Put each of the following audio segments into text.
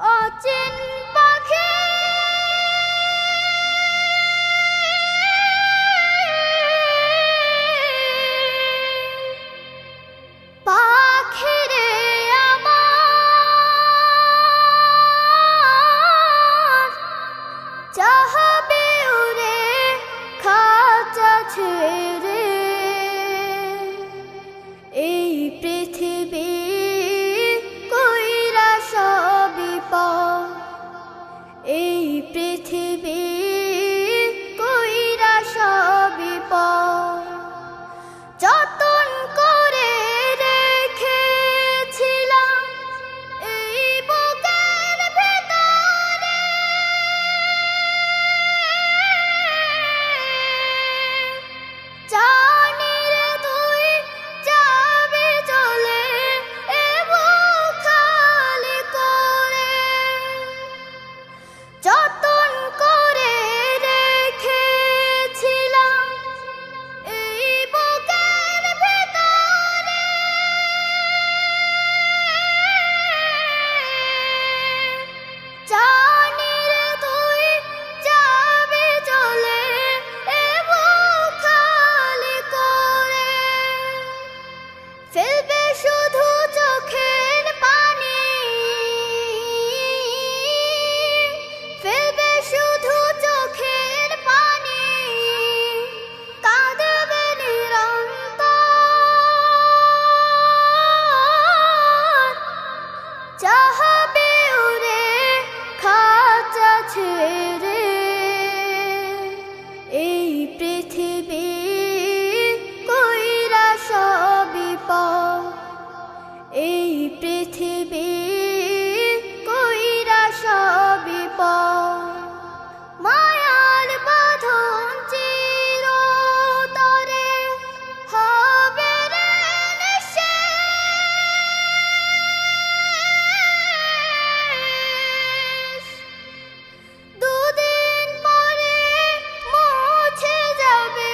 অচিন পাখি পাখিরে আমার চাহবে উড়ে খাঁচা ছেড়ে এই পৃথিবী এই পৃথিবী কইরা সবই পর যতন করে রেখেছিলাম এই বুকের ভেতরে জানি রে তুই যাবি চলে এ বুক খালি করে যতন করে রেখেছিলাম এই বুকের ভেতরে জানি রে তুই যাবি চলে এ বুক খালি করে ফেলবে শুধু চোখের পানি ফেলবে শুধু চোখের পানি কাঁদবে নিরন্তর চাহবে উড়ে খাঁচা ছেড়ে এই পৃথিবী কইরা সবই পর এই পৃথিবী কইরা সবই পর মায়ার বাঁধন চিরতরে হবে রে নিঃশেষ দুদিন পরে মুছে যাবে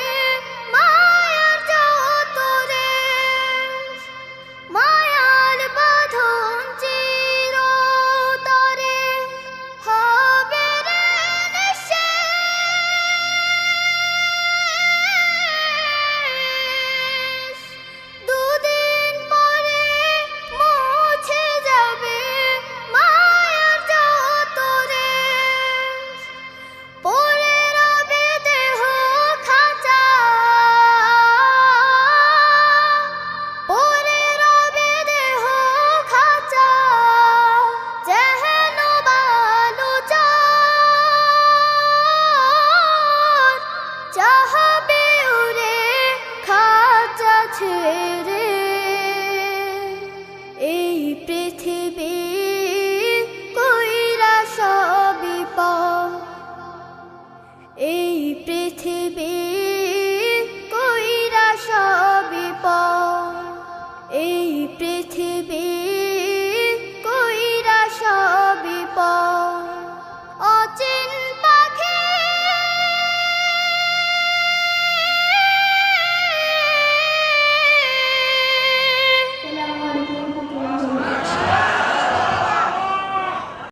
মায়ার যত রেশ মায়ার বাঁধন চিরতরে হবে রে নিঃশেষ দুদিন পরে মুছে যাবে মায়ার যত রেশ পড়ে রবে দেহ খাঁচা পড়ে রবে দেহ খাঁচা যেন বালুচর চাহবে উড়ে খাঁচা ছেড়ে